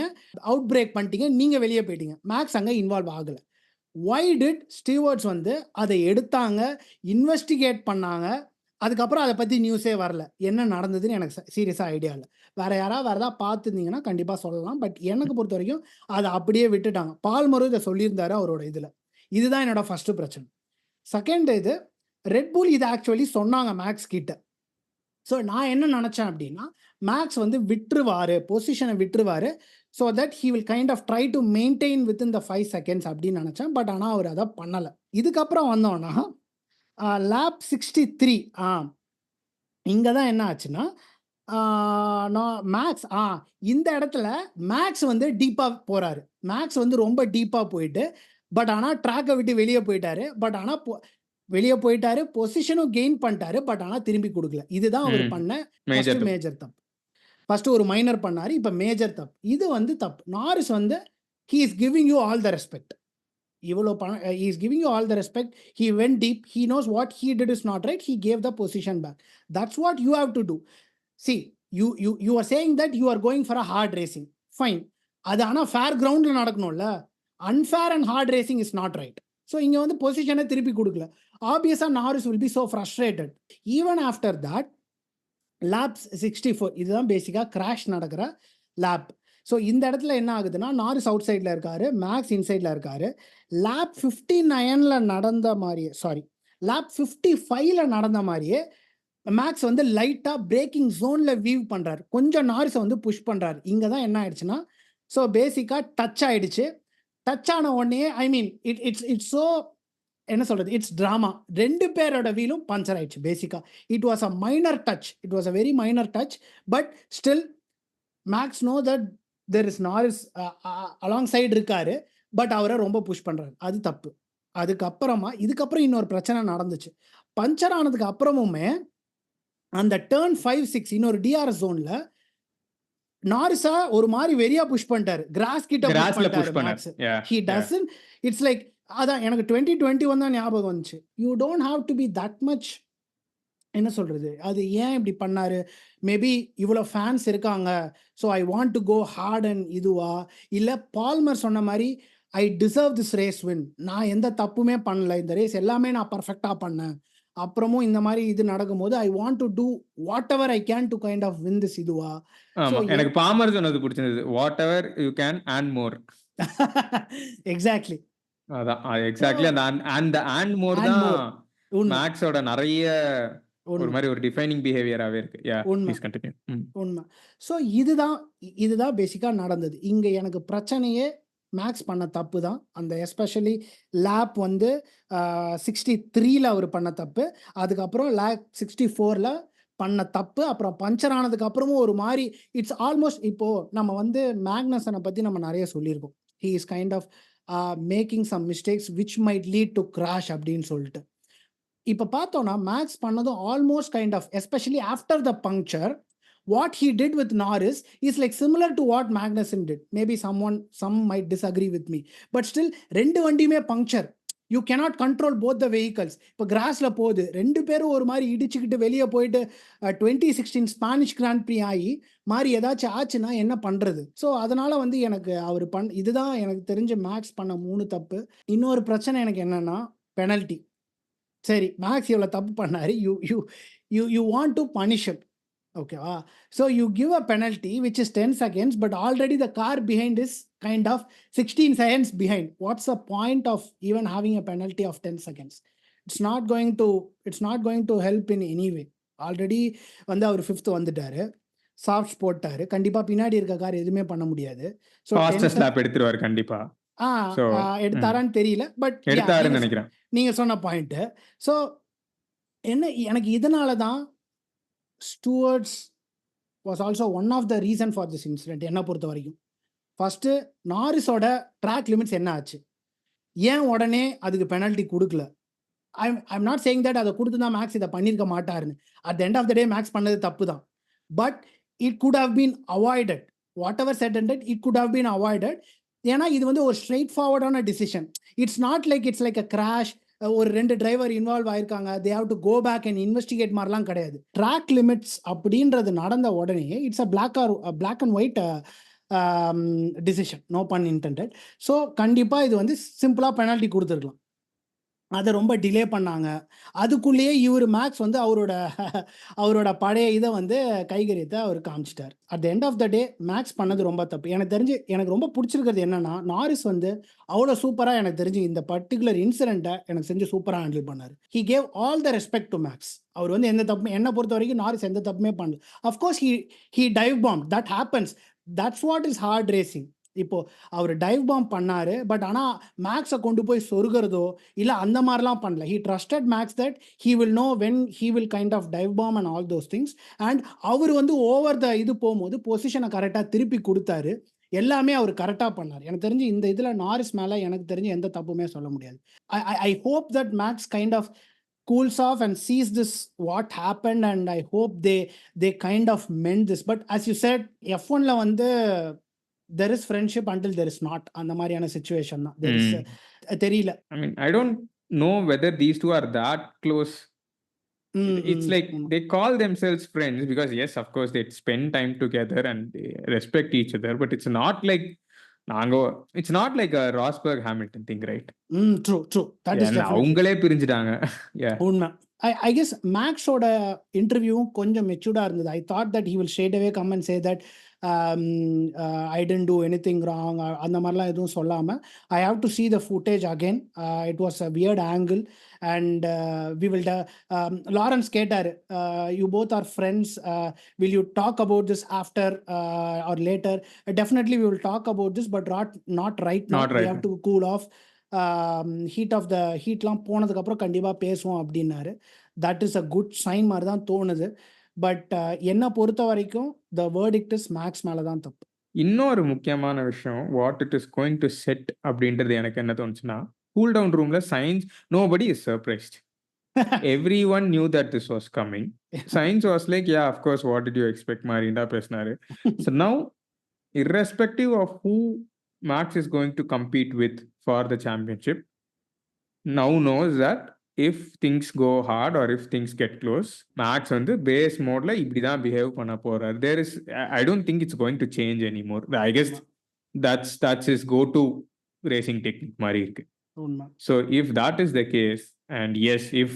அவுட் பிரேக் பண்ணிட்டீங்க, நீங்கள் வெளியே போயிட்டீங்க. மேக்ஸ் அங்கே இன்வால்வ் ஆகலை. வை டிட் ஸ்டீவர்ட்ஸ் வந்து அதை எடுத்தாங்க, இன்வெஸ்டிகேட் பண்ணாங்க, அதுக்கப்புறம் அதை பற்றி நியூஸே வரல. என்ன நடந்ததுன்னு எனக்கு சீரியஸாக ஐடியா இல்லை. வேறு ஏதாவது பார்த்துருந்தீங்கன்னா கண்டிப்பாக சொல்லலாம். பட் எனக்கு பொறுத்த வரைக்கும் அதை அப்படியே விட்டுட்டாங்க. பால்மரும் இதை சொல்லியிருந்தாரு அவரோட இதில். இதுதான் என்னோட ஃபஸ்ட்டு பிரச்சனை. செகண்ட் இது, ரெட்புல் இதை ஆக்சுவலி சொன்னாங்க மேக்ஸ் கிட்ட. ஸோ நான் என்ன நினச்சேன் அப்படின்னா, மேக்ஸ் வந்து விட்டுருவார், பொசிஷனை விட்டுருவார். So that he will kind of try to maintain within the 5 seconds அப்படின்னு நினச்சேன். பட் ஆனால் அவர் அதை பண்ணலை. இதுக்கப்புறம் வந்தோன்னா லேப் 63 இங்கே தான் என்ன ஆச்சுன்னா, நான் மேக்ஸ் இந்த இடத்துல மேக்ஸ் வந்து டீப்பாக போகிறாரு. மேக்ஸ் வந்து ரொம்ப டீப்பாக போயிட்டு, பட் ஆனால் ட்ராக்கை விட்டு வெளியே போயிட்டாரு. பட் ஆனால் வெளியே போயிட்டாரு, பொசிஷனும் கெயின் பண்ணிட்டாரு. பட் ஆனால் திரும்பி கொடுக்கல. இதுதான் அவர் பண்ண மேஜர் தப்பு. ஃபர்ஸ்ட் ஒரு மைனர் பண்ணாரு, இப்போ மேஜர் தப்பு. இது வந்து தப்பு. நாரிஸ் வந்து he is giving you all the respect. இவ்வளோ he is giving you all the respect. He went deep. He knows what he did is not right. He gave the position back. That's what you have to do. See, you are saying that you are going for a hard racing. Fine. அது ஆனால் ஃபேர் கிரவுண்டில் நடக்கணும்ல. Unfair and hard racing is not right. So இங்கே வந்து பொசிஷனை திருப்பி கொடுக்கல. ஆப்வியஸாக Norris will be so frustrated. Even after that lap 64 இதுதான் பேசிக்காக கிராஷ் நடக்கிற லேப். ஸோ இந்த இடத்துல என்ன ஆகுதுன்னா, நாரிஸ் அவுட் சைடில் இருக்காரு, மேக்ஸ் இன்சைடில் இருக்காரு. லேப் 59ல் நடந்த மாதிரியே, லேப் 55ல் நடந்த மாதிரியே மேக்ஸ் வந்து லைட்டாக பிரேக்கிங் ஜோனில் வீவ் பண்ணுறாரு. கொஞ்சம் நாரிஸை வந்து புஷ் பண்ணுறாரு. இங்கே தான் என்ன ஆயிடுச்சுன்னா, ஸோ பேசிக்காக டச் ஆகிடுச்சு. டச் ஆன உடனே இட்ஸ் ஸோ என்ன சொல்கிறது, இட்ஸ் ட்ராமா. 2 பேரோட வீலும் பஞ்சர் ஆயிடுச்சு. பேசிக்காக it was a minor touch. It was a very minor touch. But still maths know that there is Naris along side இருக்காரு. பட் அவரை ரொம்ப புஷ் பண்ணுறாரு. அது தப்பு. இதுக்கப்புறம் இன்னொரு பிரச்சனை நடந்துச்சு. பஞ்சர் ஆனதுக்கு அப்புறமுமே அந்த டர்ன் 5, 6 இன்னொரு டிஆர்எஸ் ஜோன்ல நாரிஸா ஒரு மாரி வெறியா புஷ் பண்ணிட்டாரு. கிராஸ் கிட்ட புஷ் கிராஸ்ல பண்ணிட்டாரு புஷ் பண்ணார். Max. Yeah, he yeah. Doesn't it's like அதான் எனக்கு 2021 தான் ஞாபகம் வந்துச்சு. You don't have to be that much என்ன சொல்றது? அது ஏன் இப்படி பண்ணாரு? மேபி இவ்வளோ ஃபேன்ஸ் இருக்காங்க. So I want to go hard and இதுவா? இல்ல பால்மர் சொன்ன மாரி I deserve this race win. நான் எந்த தப்புமே பண்ணல. இந்த ரேஸ் எல்லாமே நான் பெர்ஃபெக்ட்டா பண்ணேன். அப்புறமும் இந்த மாரி இது நடக்கும்போது I want to do whatever I can to kind of win this இதுவா? ஸோ ஆமா. எனக்கு பாமர் சொன்னது புடிச்சிருந்தது. Whatever you can and more. Exactly. அதான். அது ஸோ எக்ஸாக்ட்லி அந்த அண்ட் மோர் அண்ட் தான் மோர். உண்ம, மேக்ஸோட நெறைய ஒரு உண்ம, மாரி ஒரு டிஃபைனிங் பிஹேவியராவே இருக்கு. யா, உண்ம. Please continue. உண்மை. ஸோ இதுதான் பேசிக்கா நடந்தது. இங்க எனக்கு பிரச்சனையே மேக்ஸ் பண்ண தப்பு தான். அந்த எஸ்பெஷலி லேப் வந்து 63ல அவர் பண்ண தப்பு. அதுக்கப்புறம் லேப் 64ல பண்ண தப்பு. அப்புறம் பஞ்சர் ஆனதுக்கு அப்புறமும் ஒரு மாரி இட்ஸ் ஆல்மோஸ்ட் இப்போ நம்ம வந்து மேக்னஸனை பத்தி நம்ம நெறைய சொல்லியிருக்கோம். He is kind of making some mistakes which might lead to crash அப்படின்னு சொல்லிட்டு. இப்ப பார்த்தோம்னா மேக்ஸ் பண்ணதும் almost kind of especially after the puncture what he did with Norris is like similar to what Magnussen did. Maybe some might disagree with me, but still ரெண்டு வண்டியுமே puncture. You cannot control both the vehicles. இப்போ கிராஸ்ல போகுது, ரெண்டு பேரும் ஒரு மாதிரி இடிச்சுக்கிட்டு வெளியே போயிட்டு 2016 ஸ்பானிஷ் கிராண்ட் ப்ரீ ஆகி மாதிரி ஏதாச்சும் ஆச்சுன்னா என்ன பண்றது? ஸோ அதனால வந்து எனக்கு அவர் இதுதான் எனக்கு தெரிஞ்ச மேக்ஸ் பண்ண 3 தப்பு. இன்னொரு பிரச்சனை எனக்கு என்னன்னா பெனல்ட்டி. சரி, மேக்ஸ் இவ்வளோ தப்பு பண்ணாரு. You you you you want to punish him. ஓகேவா? So you give a penalty which is 10 seconds, but already the car behind is kind of 16 seconds behind. What's a point of even having a penalty of 10 seconds? It's not going to help in any way. Already வந்து அவர் 5th வந்துட்டாரு, சாஃப்ட் போட்டாரு. கண்டிப்பா பின்னாடி இருக்க கார் எதுவுமே பண்ண முடியாது. ஸோ ஃபாஸ்டஸ்ட் லேப் எடுத்துருவாரு கண்டிப்பா. சோ எடுத்தாரான்னு தெரியல, பட் எடுத்தாருன்னு நினைக்கிறேன். நீங்க சொன்ன பாயிண்ட். ஸோ எனக்கு இதனால தான் stewards was also one of the reason for this incident என்ன பொறுத்த வரைக்கும். ஃபர்ஸ்ட்டு நாரிஸோட ட்ராக் லிமிட்ஸ் என்ன ஆச்சு? ஏன் உடனே அதுக்கு பெனல்ட்டி கொடுக்கல? ஐம் நாட் சேயிங் தட் அதை கொடுத்து தான் மேக்ஸ் இதை பண்ணியிருக்க மாட்டாருன்னு. At the end of the day Max பண்ணது தப்பு தான். But it could have been avoided. Whatever said and it could have been avoided. ஏன்னா இது வந்து ஒரு ஸ்ட்ரெயிட் ஃபார்வர்டான decision. It's like a crash. ஒரு 2 டிரைவர் இன்வால்வ் ஆயிருக்காங்க, they have to go back and investigate மாதிரிலாம் கிடையாது. ட்ராக் லிமிட்ஸ் அப்படின்றது நடந்த உடனே it's a black and white decision, no pun intended. So கண்டிப்பாக இது வந்து சிம்பிளாக பெனால்ட்டி கொடுத்துருக்கலாம். அதை ரொம்ப டிலே பண்ணாங்க. அதுக்குள்ளேயே இவர் மேக்ஸ் வந்து அவரோட பழைய இதை வந்து கைகரியத்தை அவர் காமிச்சிட்டார். At the end of the day Max பண்ணது ரொம்ப தப்பு. எனக்கு ரொம்ப பிடிச்சிருக்கிறது என்னன்னா, நாரிஸ் வந்து அவ்வளோ சூப்பராக எனக்கு தெரிஞ்சு இந்த பர்டிகுலர் இன்சிடென்ட்டை எனக்கு செஞ்சு சூப்பராக ஹேண்டில் பண்ணார். He gave all the respect to Max. அவர் வந்து எந்த தப்புமே, என்னை பொறுத்த வரைக்கும் நாரிஸ் எந்த தப்புமே பண்ணல. Of course he dive bomb, that happens. That's what is hard racing. இப்போ அவர் டைவ் பாம் பண்ணாரு, பட் ஆனால் மேக்ஸை கொண்டு போய் சொருகிறதோ இல்லை அந்த மாதிரிலாம் பண்ணல. He trusted Max that he will know when he will kind of dive bomb and all those things. And அவர் வந்து ஓவர் த இது போகும்போது பொசிஷனை கரெக்டாக திருப்பி கொடுத்தாரு. எல்லாமே அவர் கரெக்டாக பண்ணார். எனக்கு தெரிஞ்சு இந்த இதில் நாரிஸ் மேலே எனக்கு தெரிஞ்சு எந்த தப்புமே சொல்ல முடியாது. I hope that Max kind of cools off and sees this what happened, and I hope they kind of mend this. But as you said, F1ல வந்து there is friendship until there is not. அந்த மாதிரியான சிச்சுவேஷன் தான். there is தெரியல. I mean, I don't know whether these two are that close. It's like they call themselves friends because yes, of course they spend time together and they respect each other, but it's not like it's not like a Rosberg Hamilton thing, right? True. That is definitely. அவங்களே பிரிஞ்சிட்டாங்க. உண்மை. I guess மேக்ஸோட இன்டர்வியூவும் கொஞ்சம் மெச்சூர்டா இருந்தது. I thought that he will straight away come and say that I didn't do anything wrong. அந்த மாதிரிலாம் எதுவும் சொல்லாம, I have to see the footage again. It was a weird angle and we will Lawrence கேட்டாரு, you both are friends, will you talk about this after or later? Definitely we will talk about this, but not right now. We have to cool off. ஹீட்லாம் போனதுக்கு அப்புறம் கண்டிப்பா பேசுவோம் அப்படின்னாரு. That is a good sign மாதிரி தான் தோணுது. பட் என்ன பொறுத்த வரைக்கும் த வேர்டிக்ட் இஸ் மேக்ஸ் மேல தான் தப்பு. இன்னொரு முக்கியமான விஷயம், what it is going to set அப்படின்றது எனக்கு என்ன தோணுச்சுன்னா, கூல் டவுன் ரூம்ல science nobody is surprised. Everyone knew that this was coming. Science was like, yeah, of course, what did you expect? Marinda பேசினாரு. So now, irrespective of who Max is going to compete with for the championship, now knows that if things go hard or if things get close, Max வந்து பேஸ் மோட்ல இப்படிதான் பிஹேவ் பண்ண போறாரு. There is, I don't think it's going to change anymore. I guess that's his go-to racing technique மாதிரி இருக்கு. உண்மை. So if that is the case, and yes, if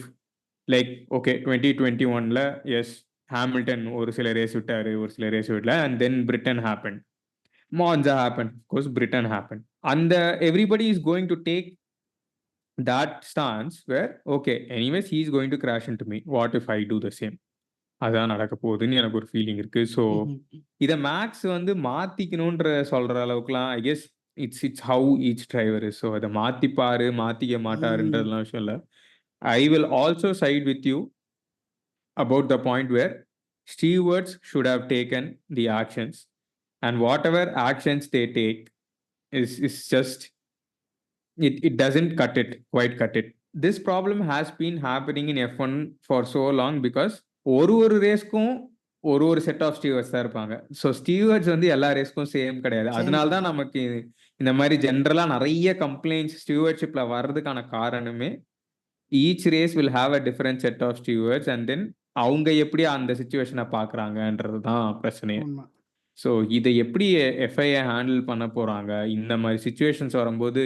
like okay 2021ல yes Hamilton ஒரு சில ரேஸ் விட்டாரு, ஒரு சில ரேஸ் விடல, and then Britain happened, Monza happened, of course Britain happened, and everybody is going to take that stance where okay anyways he is going to crash into me, what if I do the same, அதான் நடக்க போகுதுன்னு எனக்கு ஒரு ஃபீலிங் இருக்கு. ஸோ இதை மேக்ஸ் வந்து மாத்திக்கணும்ன்ற சொல்ற அளவுக்குலாம் I guess it's how each driver is. So அதை மாத்திப்பாரு மாத்திக்க மாட்டாருன்றதுலாம் விஷயம் இல்லை. I will also side with you about the point where stewards should have taken the actions, and whatever actions they take is just it doesn't quite cut it. This problem has been happening in F1 for so long because ஒரு ரேஸ்க்கும் ஒரு செட் ஆஃப் ஸ்டீவர்ட்ஸ் தான் இருப்பாங்க. ஸோ ஸ்டீவர்ட்ஸ் வந்து எல்லா ரேஸ்க்கும் சேம் கிடையாது. அதனால தான் நமக்கு இந்த மாதிரி ஜென்ரலா நிறைய கம்ப்ளைண்ட்ஸ் ஸ்டீவர்ட்ஷிப்ல வர்றதுக்கான காரணமே each race will have a different set of stewards, and then அவங்க எப்படி அந்த சுச்சுவேஷனை பார்க்குறாங்கன்றது தான் பிரச்சனையே. ஸோ இதை எப்படி எஃப்ஐஏ ஹேண்டில் பண்ண போறாங்க, இந்த மாதிரி சுச்சுவேஷன்ஸ் வரும்போது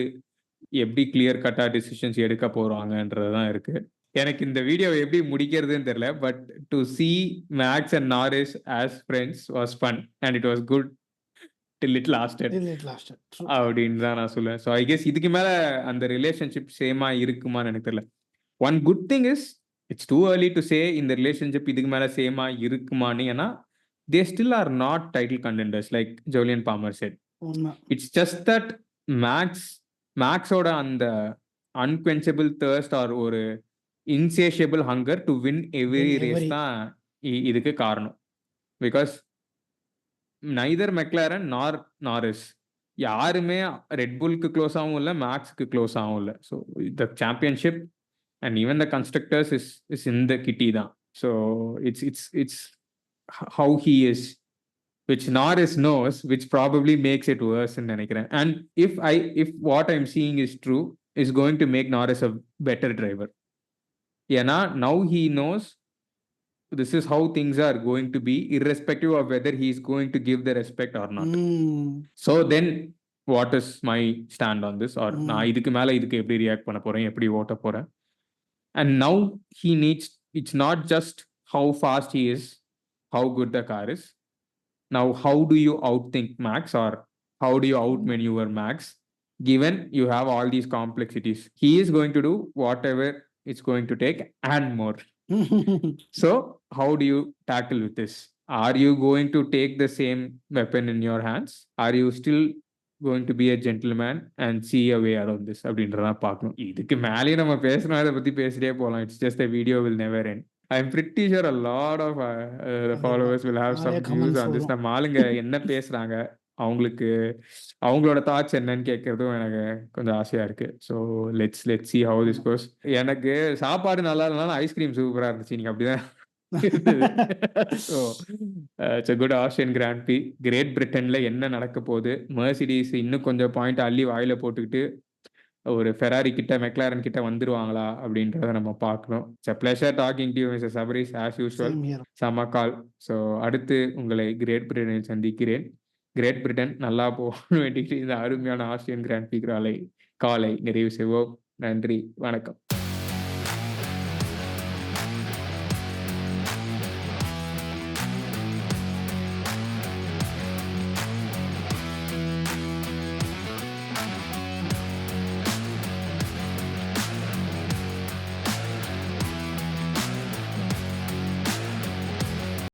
எப்படி கிளியர் கட்டா டிசிஷன்ஸ் எடுக்க போறாங்கன்றது தான் இருக்கு. எனக்கு இந்த வீடியோ எப்படி முடிக்கிறதுன்னு தெரியல, but to see Max and Norris as friends was fun and it was good till it lasted அப்படின்னு தான் நான் சொல்லுவேன். ஸோ ஐ கெஸ் இதுக்கு மேல அந்த ரிலேஷன்ஷிப் சேமா இருக்குமான்னு எனக்கு தெரியல. One good thing is it's too early to say இந்த ரிலேஷன்ஷிப் இதுக்கு மேல சேமா இருக்குமான்னு. ஏன்னா they still are not title contenders like Jolyon Palmer said. It's just that Maxோட அந்த unquenchable thirst or ஒரு insatiable hunger to win every race தான் இதுக்கு காரணம். Because neither McLaren nor Norris யாருமே ரெட் புல்க்கு க்ளோஸ் ஆகவும் இல்லை, மேக்ஸ்க்கு க்ளோஸ் ஆகவும் இல்லை. So the championship and even the constructors is in the kitty தான். So it's how he is, which Norris knows, which probably makes it worse in நினைக்கிறேன். And if what I'm seeing is true, is going to make Norris a better driver. ஏன்னா now he knows this is how things are going to be, irrespective of whether he is going to give the respect or not. So then what is my stand on this, or நான் இதுக்கு மேல இதுக்கு எப்படி ரியாக்ட் பண்ண போறேன், எப்படி ஓட்ட போறேன். And now he needs, it's not just how fast he is, how good the car is. Now how do you outthink Max, or how do you outmaneuver Max, given you have all these complexities? He is going to do whatever it's going to take and more. So how do you tackle with this? Are you going to take the same weapon in your hands? Are you still going to be a gentleman and see a way around this? அப்படின்றத பார்க்கணும். இதுக்கு மேலே நம்ம பேசணும், அதை பத்தி பேசிட்டே போகலாம். It's just the video will never end. I'm pretty sure a lot of the followers will have some views on this. நம்ம ஆளுங்க என்ன பேசுறாங்க, அவங்களோட தாட்ஸ் என்னன்னு கேட்கறதும் எனக்கு கொஞ்சம் ஆசையா இருக்கு. So let's see how this goes. எனக்கு சாப்பாடு நல்லா இல்லைனாலும் ஐஸ்கிரீம் சூப்பரா இருந்துச்சு. நீங்க அப்படிதான் so it's a good Austrian Grand Prix. கிரேட் பிரிட்டன்ல என்ன நடக்க போகுது, மெர்சிடிஸ் இன்னும் கொஞ்சம் பாயிண்ட் அள்ளி வாயில போட்டுக்கிட்டு ஒரு ஃபெராரி கிட்ட மெக்லாரன் கிட்ட வந்துருவாங்களா அப்படின்றத நம்ம பார்க்கணும். It's a pleasure talking to you, Mr. Sabris, as usual. சம கால். ஸோ அடுத்து உங்களை கிரேட் பிரிட்டனில் சந்திக்கிறேன். கிரேட் பிரிட்டன் நல்லா போகணும் வேண்டிட்டு இந்த அருமையான ஆஸ்திரியன் கிராண்ட் பிரீ காலை நிறைவு செய்வோம். நன்றி, வணக்கம்.